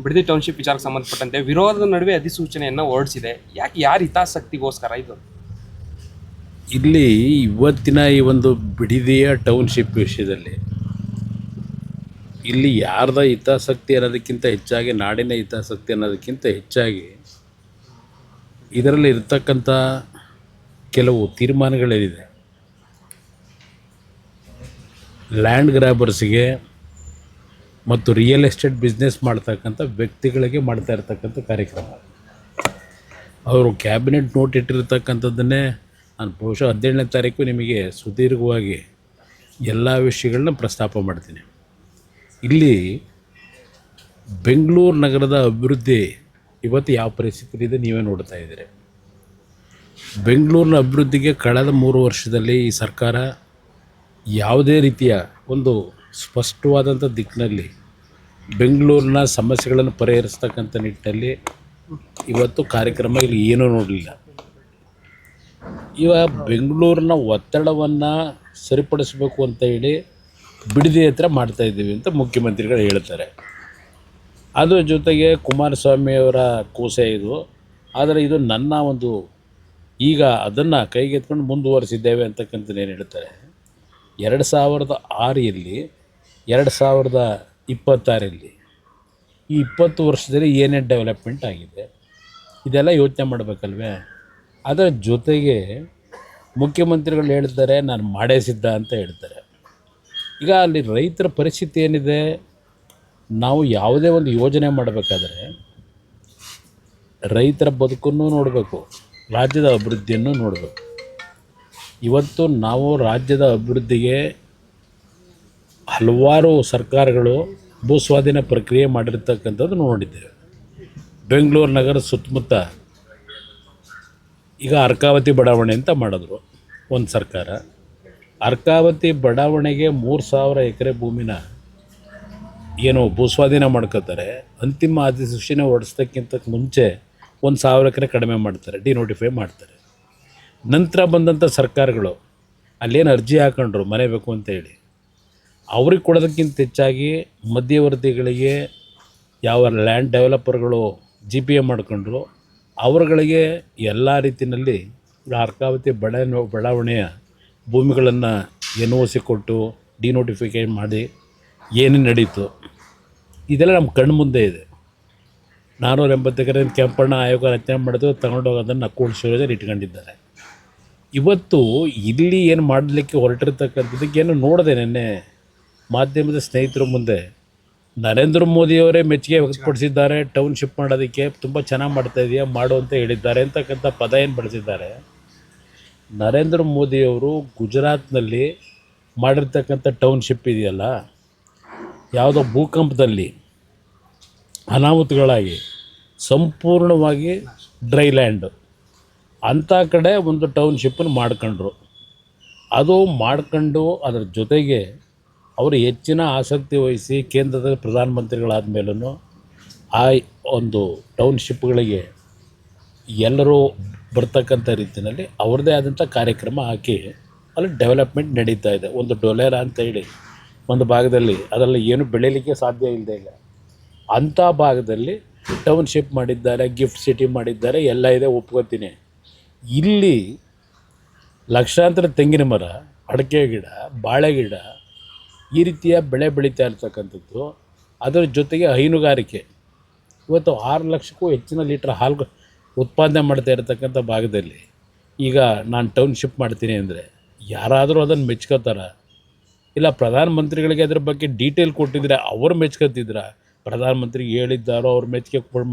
Bidadi township ವಿಚಾರಕ್ಕೆ ಸಂಬಂಧಪಟ್ಟಂತೆ ವಿರೋಧದ ನಡುವೆ ಅಧಿಸೂಚನೆಯನ್ನು ಹೊರಡಿಸಿದೆ. ಯಾರ ಹಿತಾಸಕ್ತಿಗೋಸ್ಕರ ಇದು? ಇಲ್ಲಿ ಇವತ್ತಿನ ಈ ಒಂದು ಬಿಡದಿಯ ಟೌನ್ಶಿಪ್ ವಿಷಯದಲ್ಲಿ ಇಲ್ಲಿ ಯಾರ್ದ ಹಿತಾಸಕ್ತಿ ಅನ್ನೋದಕ್ಕಿಂತ ಹೆಚ್ಚಾಗಿ ನಾಡಿನ ಹಿತಾಸಕ್ತಿ ಅನ್ನೋದಕ್ಕಿಂತ ಹೆಚ್ಚಾಗಿ ಇದರಲ್ಲಿ ಇರ್ತಕ್ಕಂಥ ಕೆಲವು ತೀರ್ಮಾನಗಳೇನಿದೆ, ಲ್ಯಾಂಡ್ ಗ್ರ್ಯಾಬರ್ಸ್ಗೆ ಮತ್ತು ರಿಯಲ್ ಎಸ್ಟೇಟ್ ಬಿಸ್ನೆಸ್ ಮಾಡ್ತಕ್ಕಂಥ ವ್ಯಕ್ತಿಗಳಿಗೆ ಮಾಡ್ತಾ ಇರ್ತಕ್ಕಂಥ ಕಾರ್ಯಕ್ರಮ. ಅವರು ಕ್ಯಾಬಿನೆಟ್ ನೋಟ್ ಇಟ್ಟಿರ್ತಕ್ಕಂಥದ್ದನ್ನೇ ನಾನು ಬಹುಶಃ 17ನೇ ತಾರೀಕು ನಿಮಗೆ ಸುದೀರ್ಘವಾಗಿ ಎಲ್ಲ ವಿಷಯಗಳನ್ನ ಪ್ರಸ್ತಾಪ ಮಾಡ್ತೀನಿ. ಇಲ್ಲಿ ಬೆಂಗಳೂರು ನಗರದ ಅಭಿವೃದ್ಧಿ ಇವತ್ತು ಯಾವ ಪರಿಸ್ಥಿತಿ ಇದೆ ನೀವೇ ನೋಡ್ತಾ ಇದ್ದೀರಿ. ಬೆಂಗಳೂರಿನ ಅಭಿವೃದ್ಧಿಗೆ ಕಳೆದ 3 ವರ್ಷದಲ್ಲಿ ಈ ಸರ್ಕಾರ ಯಾವುದೇ ರೀತಿಯ ಒಂದು ಸ್ಪಷ್ಟವಾದಂಥ ದಿಕ್ಕಿನಲ್ಲಿ ಬೆಂಗಳೂರಿನ ಸಮಸ್ಯೆಗಳನ್ನು ಪರಿಹರಿಸ್ತಕ್ಕಂಥ ನಿಟ್ಟಿನಲ್ಲಿ ಇವತ್ತು ಕಾರ್ಯಕ್ರಮ ಇಲ್ಲಿ ಏನೂ ನೋಡಲಿಲ್ಲ. ಬೆಂಗಳೂರಿನ ಒತ್ತಡವನ್ನು ಸರಿಪಡಿಸಬೇಕು ಅಂತ ಹೇಳಿ ಬಿಡದಿ ಹತ್ರ ಮಾಡ್ತಾಯಿದ್ದೀವಿ ಅಂತ ಮುಖ್ಯಮಂತ್ರಿಗಳು ಹೇಳ್ತಾರೆ. ಅದರ ಜೊತೆಗೆ ಕುಮಾರಸ್ವಾಮಿಯವರ ಕೂಸೆ ಇದು. ಆದರೆ ಇದು ನನ್ನ ಒಂದು ಈಗ ಅದನ್ನು ಕೈಗೆತ್ಕೊಂಡು ಮುಂದುವರಿಸಿದ್ದೇವೆ ಅಂತಕ್ಕಂಥದ್ದೇನು ಹೇಳ್ತಾರೆ. 2006ರಲ್ಲಿ 2026ರಲ್ಲಿ ಈ 20 ವರ್ಷದಲ್ಲಿ ಏನೇನು ಡೆವಲಪ್ಮೆಂಟ್ ಆಗಿದೆ ಇದೆಲ್ಲ ಯೋಚನೆ ಮಾಡಬೇಕಲ್ವೇ. ಅದರ ಜೊತೆಗೆ ಮುಖ್ಯಮಂತ್ರಿಗಳು ಹೇಳ್ತಾರೆ ನಾನು ಮಾಡೇ ಸಿದ್ಧ ಅಂತ ಹೇಳ್ತಾರೆ. ಈಗ ಅಲ್ಲಿ ರೈತರ ಪರಿಸ್ಥಿತಿ ಏನಿದೆ, ನಾವು ಯಾವುದೇ ಒಂದು ಯೋಜನೆ ಮಾಡಬೇಕಾದ್ರೆ ರೈತರ ಬದುಕನ್ನು ನೋಡಬೇಕು, ರಾಜ್ಯದ ಅಭಿವೃದ್ಧಿಯನ್ನು ನೋಡಬೇಕು. ಇವತ್ತು ನಾವು ರಾಜ್ಯದ ಅಭಿವೃದ್ಧಿಗೆ ಹಲವಾರು ಸರ್ಕಾರಗಳು ಭೂಸ್ವಾಧೀನ ಪ್ರಕ್ರಿಯೆ ಮಾಡಿರ್ತಕ್ಕಂಥದ್ದು ನೋಡಿದ್ದೇವೆ. ಬೆಂಗಳೂರು ನಗರ ಸುತ್ತಮುತ್ತ ಈಗ ಅರ್ಕಾವತಿ ಬಡಾವಣೆ ಅಂತ ಮಾಡಿದ್ರು ಒಂದು ಸರ್ಕಾರ. ಅರ್ಕಾವತಿ ಬಡಾವಣೆಗೆ 3000 ಎಕರೆ ಭೂಮಿನ ಏನು ಭೂಸ್ವಾಧೀನ ಮಾಡ್ಕೋತಾರೆ. ಅಂತಿಮ ಅಧಿಸೂಚನೆ ಹೊರಡಿಸೋದಕ್ಕಿಂತ ಮುಂಚೆ 1000 ಎಕರೆ ಕಡಿಮೆ ಮಾಡ್ತಾರೆ, ಡಿನೋಟಿಫೈ ಮಾಡ್ತಾರೆ. ನಂತರ ಬಂದಂಥ ಸರ್ಕಾರಗಳು ಅಲ್ಲೇನು ಅರ್ಜಿ ಹಾಕೊಂಡ್ರು ಮನೆ ಬೇಕು ಅಂತೇಳಿ, ಅವ್ರಿಗೆ ಕೊಡೋದಕ್ಕಿಂತ ಹೆಚ್ಚಾಗಿ ಮಧ್ಯವರ್ತಿಗಳಿಗೆ ಯಾವ ಲ್ಯಾಂಡ್ ಡೆವಲಪರ್ಗಳು GPA ಮಾಡ್ಕೊಂಡ್ರು ಅವರುಗಳಿಗೆ ಎಲ್ಲ ರೀತಿಯಲ್ಲಿ ಅರ್ಕಾವತಿ ಬಡಾವಣೆಯ ಭೂಮಿಗಳನ್ನು NOC ಕೊಟ್ಟು ಡಿನೋಟಿಫಿಕೇಷನ್ ಮಾಡಿ ಏನೇನು ನಡೀತು ಇದೆಲ್ಲ ನಮ್ಮ ಕಣ್ಣು ಮುಂದೆ ಇದೆ. 480 ಎಕರೆ ಕೆಂಪಣ್ಣ ಆಯೋಗ ರಚನೆ ಮಾಡಿದ್ರು, ತಗೊಂಡೋಗೋದನ್ನು ಕೂಡಿಸೋದನ್ನು ಇಟ್ಕೊಂಡಿದ್ದಾರೆ. ಇವತ್ತು ಇಲ್ಲಿ ಏನು ಮಾಡಲಿಕ್ಕೆ ಹೊರಟಿರ್ತಕ್ಕಂಥದ್ದಕ್ಕೆ ಏನು ನೋಡಿದೆ ನೆನ್ನೆ ಮಾಧ್ಯಮದ ಸ್ನೇಹಿತರ ಮುಂದೆ ನರೇಂದ್ರ ಮೋದಿಯವರೇ ಮೆಚ್ಚುಗೆ ವ್ಯಕ್ತಪಡಿಸಿದ್ದಾರೆ. ಟೌನ್ಶಿಪ್ ಮಾಡೋದಕ್ಕೆ ತುಂಬ ಚೆನ್ನಾಗಿ ಮಾಡ್ತಾಯಿದೆಯಾ ಮಾಡು ಅಂತ ಹೇಳಿದ್ದಾರೆ ಅಂತಕ್ಕಂಥ ಪದ ಏನು ಬಳಸಿದ್ದಾರೆ. ನರೇಂದ್ರ ಮೋದಿಯವರು ಗುಜರಾತ್ನಲ್ಲಿ ಮಾಡಿರ್ತಕ್ಕಂಥ ಟೌನ್ಶಿಪ್ ಇದೆಯಲ್ಲ, ಯಾವುದೋ ಭೂಕಂಪದಲ್ಲಿ ಅನಾಹುತಗಳಾಗಿ ಸಂಪೂರ್ಣವಾಗಿ ಡ್ರೈ ಲ್ಯಾಂಡು ಅಂಥ ಕಡೆ ಒಂದು ಟೌನ್ಶಿಪ್ಪನ್ನು ಮಾಡ್ಕೊಂಡ್ರು. ಅದು ಮಾಡ್ಕೊಂಡು ಅದರ ಜೊತೆಗೆ ಅವರು ಹೆಚ್ಚಿನ ಆಸಕ್ತಿ ವಹಿಸಿ ಕೇಂದ್ರದ ಪ್ರಧಾನಮಂತ್ರಿಗಳಾದ ಮೇಲೂ ಆ ಒಂದು ಟೌನ್ಶಿಪ್ಗಳಿಗೆ ಎಲ್ಲರೂ ಬರ್ತಕ್ಕಂಥ ರೀತಿಯಲ್ಲಿ ಅವ್ರದ್ದೇ ಆದಂಥ ಕಾರ್ಯಕ್ರಮ ಹಾಕಿ ಅಲ್ಲಿ ಡೆವಲಪ್ಮೆಂಟ್ ನಡೀತಾ ಇದೆ. ಒಂದು ಡೊಲೇರ ಅಂತ ಹೇಳಿ ಒಂದು ಭಾಗದಲ್ಲಿ ಅದರಲ್ಲಿ ಏನು ಬೆಳೀಲಿಕ್ಕೆ ಸಾಧ್ಯ ಇಲ್ಲದೆ ಇಲ್ಲ ಅಂಥ ಭಾಗದಲ್ಲಿ ಟೌನ್ಶಿಪ್ ಮಾಡಿದ್ದಾರೆ, ಗಿಫ್ಟ್ ಸಿಟಿ ಮಾಡಿದ್ದಾರೆ, ಎಲ್ಲ ಇದೆ, ಒಪ್ಕೋತೀನಿ. ಇಲ್ಲಿ ಲಕ್ಷಾಂತರ ತೆಂಗಿನ ಮರ, ಅಡಿಕೆ ಗಿಡ, ಬಾಳೆ ಗಿಡ ಈ ರೀತಿಯ ಬೆಳೆ ಬೆಳೀತಾ ಇರ್ತಕ್ಕಂಥದ್ದು. ಅದರ ಜೊತೆಗೆ ಹೈನುಗಾರಿಕೆ ಇವತ್ತು 6 ಲಕ್ಷಕ್ಕೂ ಹೆಚ್ಚಿನ ಲೀಟ್ರ್ ಹಾಲು ಉತ್ಪಾದನೆ ಮಾಡ್ತಾ ಇರತಕ್ಕಂಥ ಭಾಗದಲ್ಲಿ ಈಗ ನಾನು ಟೌನ್ಶಿಪ್ ಮಾಡ್ತೀನಿ ಅಂದರೆ ಯಾರಾದರೂ ಅದನ್ನು ಮೆಚ್ಕೋತಾರ? ಇಲ್ಲ ಪ್ರಧಾನಮಂತ್ರಿಗಳಿಗೆ ಅದ್ರ ಬಗ್ಗೆ ಡೀಟೇಲ್ ಕೊಟ್ಟಿದ್ರೆ ಅವ್ರು ಮೆಚ್ಕೋತಿದ್ರ? ಪ್ರಧಾನಮಂತ್ರಿಗೆ ಹೇಳಿದ್ದಾರೋ ಅವ್ರು ಮೆಚ್ಚುಗೆ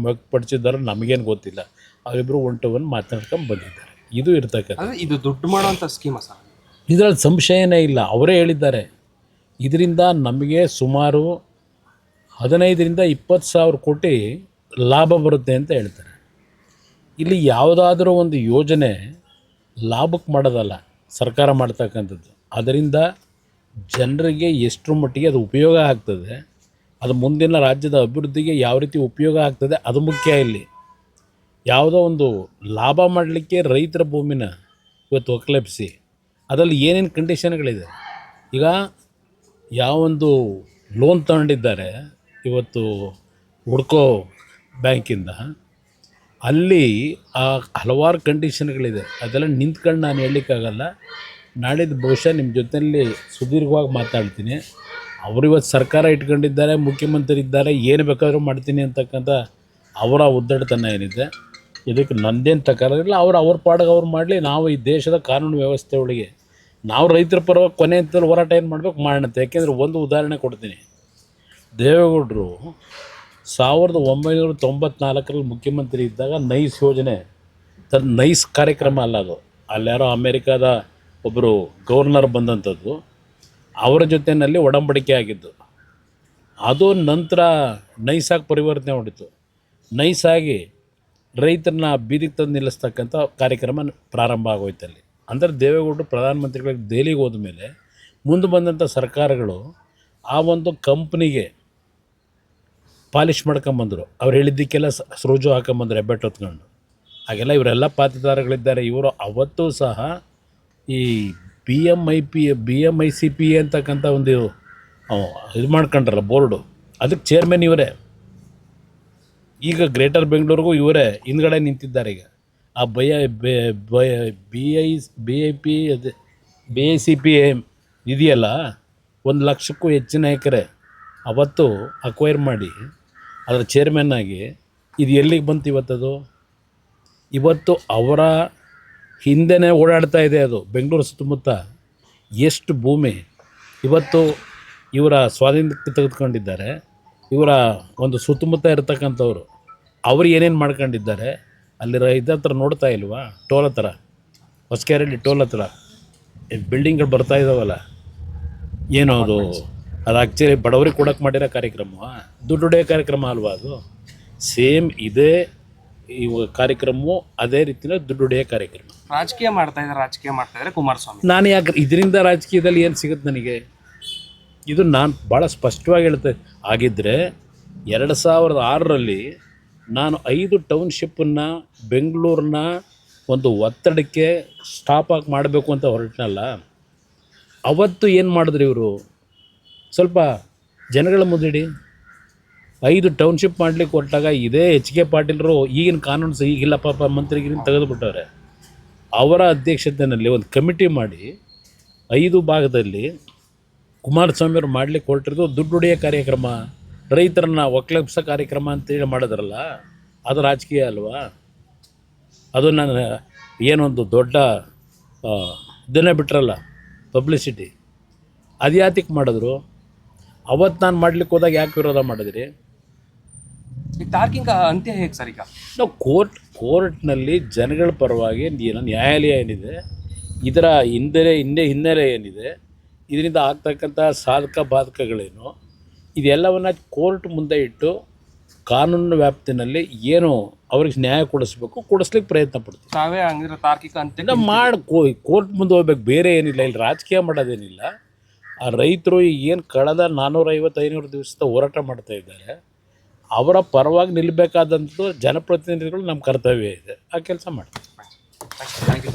ಪಡಿಸಿದ್ದಾರೋ ನಮಗೇನು ಗೊತ್ತಿಲ್ಲ. ಅವರಿಬ್ಬರು ಒನ್ ಮಾತನಾಡ್ಕೊಂಡು ಬಂದಿದ್ದಾರೆ. ಇದು ಇರ್ತಕ್ಕಂಥ ಇದು ದುಡ್ಡು ಮಾಡೋವಂಥ ಸ್ಕೀಮ ಸರ್. ಇದರಲ್ಲಿ ಸಂಶಯನೇ ಇಲ್ಲ. ಅವರೇ ಹೇಳಿದ್ದಾರೆ ಇದರಿಂದ ನಮಗೆ ಸುಮಾರು 15ರಿಂದ 20 ಸಾವಿರ ಕೋಟಿ ಲಾಭ ಬರುತ್ತೆ ಅಂತ ಹೇಳ್ತಾರೆ. ಇಲ್ಲಿ ಯಾವುದಾದ್ರೂ ಒಂದು ಯೋಜನೆ ಲಾಭಕ್ಕೆ ಮಾಡೋದಲ್ಲ ಸರ್ಕಾರ ಮಾಡ್ತಕ್ಕಂಥದ್ದು. ಅದರಿಂದ ಜನರಿಗೆ ಎಷ್ಟರ ಮಟ್ಟಿಗೆ ಅದು ಉಪಯೋಗ ಆಗ್ತದೆ, ಅದು ಮುಂದಿನ ರಾಜ್ಯದ ಅಭಿವೃದ್ಧಿಗೆ ಯಾವ ರೀತಿ ಉಪಯೋಗ ಆಗ್ತದೆ ಅದು ಮುಖ್ಯ. ಇಲ್ಲಿ ಯಾವುದೋ ಒಂದು ಲಾಭ ಮಾಡಲಿಕ್ಕೆ ರೈತರ ಭೂಮಿನ ಇವತ್ತು ಒಕ್ಕಲೆಬ್ಬಿಸಿ ಅದರಲ್ಲಿ ಏನೇನು ಕಂಡೀಷನ್ಗಳಿದೆ. ಈಗ ಯಾವೊಂದು ಲೋನ್ ತಗೊಂಡಿದ್ದಾರೆ ಇವತ್ತು ಹುಡ್ಕೋ ಬ್ಯಾಂಕಿಂದ ಅಲ್ಲಿ ಆ ಹಲವಾರು ಕಂಡೀಷನ್ಗಳಿದೆ. ಅದೆಲ್ಲ ನಿಂತ್ಕೊಂಡು ನಾನು ಹೇಳಲಿಕ್ಕಾಗಲ್ಲ. ನಾಳಿದ್ದು ಬಹುಶಃ ನಿಮ್ಮ ಜೊತೆಯಲ್ಲಿ ಸುದೀರ್ಘವಾಗಿ ಮಾತಾಡ್ತೀನಿ. ಅವರು ಇವತ್ತು ಸರ್ಕಾರ ಇಟ್ಕೊಂಡಿದ್ದಾರೆ, ಮುಖ್ಯಮಂತ್ರಿ ಇದ್ದಾರೆ, ಏನು ಬೇಕಾದರೂ ಮಾಡ್ತೀನಿ ಅಂತಕ್ಕಂಥ ಅವರ ಒತ್ತಡತನ ಏನಿದೆ, ಇದಕ್ಕೆ ನಂದೇನು ತಕರಾರಿಲ್ಲ. ಅವ್ರ ಪಾಡಿಗೆ ಅವ್ರು ಮಾಡಲಿ. ನಾವು ಈ ದೇಶದ ಕಾನೂನು ವ್ಯವಸ್ಥೆ ಒಳಗೆ ನಾವು ರೈತರ ಪರವಾಗಿ ಕೊನೆ ಹಂತದಲ್ಲಿ ಹೋರಾಟ ಏನು ಮಾಡಬೇಕು ಮಾಡೋಣ. ಯಾಕೆಂದರೆ ಒಂದು ಉದಾಹರಣೆ ಕೊಡ್ತೀನಿ. ದೇವೇಗೌಡರು 1994ರಲ್ಲಿ ಮುಖ್ಯಮಂತ್ರಿ ಇದ್ದಾಗ ನೈಸ್ ಯೋಜನೆ, ನೈಸ್ ಕಾರ್ಯಕ್ರಮ ಅಲ್ಲ ಅದು, ಅಲ್ಲಾರೋ ಅಮೇರಿಕಾದ ಒಬ್ಬರು ಗವರ್ನರ್ ಬಂದಂಥದ್ದು, ಅವರ ಜೊತೆಯಲ್ಲಿ ಒಡಂಬಡಿಕೆ ಆಗಿದ್ದು. ಅದು ನಂತರ ನೈಸಾಗಿ ಪರಿವರ್ತನೆ ಹೊಡಿತು. ನೈಸಾಗಿ ರೈತರನ್ನ ಬೀದಿಗೆ ತಂದು ನಿಲ್ಲಿಸ್ತಕ್ಕಂಥ ಕಾರ್ಯಕ್ರಮ ಪ್ರಾರಂಭ ಆಗೋಯ್ತಲ್ಲಿ. ಅಂದರೆ ದೇವೇಗೌಡರು ಪ್ರಧಾನಮಂತ್ರಿಗಳಿಗೆ ದೆಹಲಿಗೆ ಹೋದ ಮೇಲೆ ಮುಂದೆ ಬಂದಂಥ ಸರ್ಕಾರಗಳು ಆ ಒಂದು ಕಂಪ್ನಿಗೆ ಪಾಲಿಷ್ ಮಾಡ್ಕೊಂಬಂದರು. ಅವ್ರು ಹೇಳಿದ್ದಕ್ಕೆಲ್ಲ ಸೃಜು ಹಾಕೊಂಬಂದ್ರು ಹೆಬ್ಬೆಟ್ಟು ಹೊತ್ಕೊಂಡು. ಹಾಗೆಲ್ಲ ಇವರೆಲ್ಲ ಪಾತ್ರಧಾರಗಳಿದ್ದಾರೆ. ಇವರು ಅವತ್ತೂ ಸಹ ಈ BMICP ಅಂತಕ್ಕಂಥ ಒಂದು ಇದು ಮಾಡ್ಕೊಂಡ್ರಲ್ಲ ಬೋರ್ಡು, ಅದಕ್ಕೆ ಚೇರ್ಮನ್ ಇವರೇ. ಈಗ ಗ್ರೇಟರ್ ಬೆಂಗಳೂರಿಗೂ ಇವರೇ ಹಿಂದ್ಗಡೆ ನಿಂತಿದ್ದಾರೆ. ಈಗ ಆ BICP ಇದೆಯಲ್ಲ, 1,00,000ಕ್ಕೂ ಹೆಚ್ಚಿನ ಎಕರೆ ಅವತ್ತು ಅಕ್ವೈರ್ ಮಾಡಿ ಅದರ ಚೇರ್ಮನ್ ಆಗಿ ಇದು ಎಲ್ಲಿಗೆ ಬಂತು ಇವತ್ತದು? ಇವತ್ತು ಅವರ ಹಿಂದೆನೇ ಓಡಾಡ್ತಾ ಇದೆ ಅದು. ಬೆಂಗಳೂರು ಸುತ್ತಮುತ್ತ ಎಷ್ಟು ಭೂಮಿ ಇವತ್ತು ಇವರ ಸ್ವಾಧೀನಕ್ಕೆ ತೆಗೆದುಕೊಂಡಿದ್ದಾರೆ. ಇವರ ಒಂದು ಸುತ್ತಮುತ್ತ ಇರತಕ್ಕಂಥವ್ರು ಅವರು ಏನೇನು ಮಾಡ್ಕೊಂಡಿದ್ದಾರೆ ಅಲ್ಲಿ ಹತ್ರ ನೋಡ್ತಾ ಇಲ್ವಾ? ಟೋಲ್ ಹತ್ರ, ಹೊಸಕೆರೆಹಳ್ಳಿ ಟೋಲ್ ಹತ್ರ ಬಿಲ್ಡಿಂಗ್ಗಳು ಬರ್ತಾ ಇದ್ದಾವಲ್ಲ, ಏನೋ ಅದು ಆ್ಯಕ್ಚುಲಿ ಬಡವರಿಗೆ ಕೊಡೋಕೆ ಮಾಡಿರೋ ಕಾರ್ಯಕ್ರಮ, ದುಡ್ಡು ಹೊಡೆಯೋ ಕಾರ್ಯಕ್ರಮ ಅಲ್ವಾ ಅದು? ಸೇಮ್ ಇದೇ ಇವ ಕಾರ್ಯಕ್ರಮವು ಅದೇ ರೀತಿಯ ದುಡ್ಡು ಹೊಡೆಯೋ ಕಾರ್ಯಕ್ರಮ. ರಾಜಕೀಯ ಮಾಡ್ತಾ ಇದ್ದಾರೆ ಕುಮಾರಸ್ವಾಮಿ. ನಾನು ಯಾಕೆ ಇದರಿಂದ ರಾಜಕೀಯದಲ್ಲಿ ಏನು ಸಿಗುತ್ತೆ ನನಗೆ? ಇದು ನಾನು ಭಾಳ ಸ್ಪಷ್ಟವಾಗಿ ಹೇಳ್ತೆ. ಆಗಿದ್ದರೆ 2006ರಲ್ಲಿ ನಾನು 5 ಟೌನ್ಶಿಪ್ಪನ್ನು ಬೆಂಗಳೂರಿನ ಒಂದು ಒತ್ತಡಕ್ಕೆ ಸ್ಟಾಪ್ ಆಗಿ ಮಾಡಬೇಕು ಅಂತ ಹೊರಟನಲ್ಲ, ಅವತ್ತು ಏನು ಮಾಡಿದ್ರು ಇವರು? ಸ್ವಲ್ಪ ಜನಗಳ ಮುಂದಿಡಿ. 5 ಟೌನ್ಶಿಪ್ ಮಾಡಲಿಕ್ಕೆ ಹೊರಟಾಗ ಇದೇ HK ಪಾಟೀಲರು ಈಗಿನ ಕಾನೂನು ಈಗಿಲ್ಲ ಪಾಪ ಮಂತ್ರಿಗಿರಿನ ತೆಗೆದುಬಿಟ್ಟವ್ರೆ. ಅವರ ಅಧ್ಯಕ್ಷತೆಯಲ್ಲಿ ಒಂದು ಕಮಿಟಿ ಮಾಡಿ 5 ಭಾಗದಲ್ಲಿ ಕುಮಾರಸ್ವಾಮಿಯವರು ಮಾಡಲಿಕ್ಕೆ ಹೊರಟಿರೋದು ದುಡ್ಡು ಹೊಡೆಯೋ ಕಾರ್ಯಕ್ರಮ, ರೈತರನ್ನ ಒಕ್ಕಲೆಬ್ಸೋ ಕಾರ್ಯಕ್ರಮ ಅಂತೇಳಿ ಮಾಡಿದ್ರಲ್ಲ, ಅದು ರಾಜಕೀಯ ಅಲ್ವಾ? ಅದು ನಾನು ಏನೊಂದು ದೊಡ್ಡ ಇದನ್ನೇ ಬಿಟ್ರಲ್ಲ ಪಬ್ಲಿಸಿಟಿ, ಅದು ಯಾತಕ್ಕೆ ಮಾಡಿದ್ರು? ಅವತ್ತು ನಾನು ಮಾಡ್ಲಿಕ್ಕೆ ಹೋದಾಗ ಯಾಕೆ ವಿರೋಧ ಮಾಡಿದ್ರಿ? ಈ ತಾರ್ಕಿಕ ಅಂತ್ಯ ಹೇಗೆ ಸರ್? ಈಗ ನಾವು ಕೋರ್ಟ್ನಲ್ಲಿ ಜನಗಳ ಪರವಾಗಿ ನ್ಯಾಯಾಲಯ ಏನಿದೆ, ಇದರ ಹಿನ್ನೆಲೆ ಏನಿದೆ, ಇದರಿಂದ ಆಗ್ತಕ್ಕಂಥ ಸಾಧಕ ಬಾಧಕಗಳೇನು, ಇದೆಲ್ಲವನ್ನು ಕೋರ್ಟ್ ಮುಂದೆ ಇಟ್ಟು ಕಾನೂನಿನ ವ್ಯಾಪ್ತಿನಲ್ಲಿ ಏನು ಅವ್ರಿಗೆ ನ್ಯಾಯ ಕೊಡಿಸ್ಲಿಕ್ಕೆ ಪ್ರಯತ್ನ ಪಡ್ತೀವಿ. ತಾವೇ ಹಂಗಿರೋ ತಾರ್ಕಿಕ ಅಂತ್ಯ ಕೋರ್ಟ್ ಮುಂದೆ ಹೋಗ್ಬೇಕು, ಬೇರೆ ಏನಿಲ್ಲ. ಇಲ್ಲಿ ರಾಜಕೀಯ ಮಾಡೋದೇನಿಲ್ಲ. ಆ ರೈತರು ಏನು ಕಳೆದ 450-500 ದಿವಸದ ಹೋರಾಟ ಮಾಡ್ತಾ ಇದ್ದಾರೆ, ಅವರ ಪರವಾಗಿ ನಿಲ್ಲಬೇಕಾದಂಥದ್ದು ಜನಪ್ರತಿನಿಧಿಗಳು ನಮ್ಮ ಕರ್ತವ್ಯ ಇದೆ. ಆ ಕೆಲಸ ಮಾಡ್ತೀವಿ. Thank you.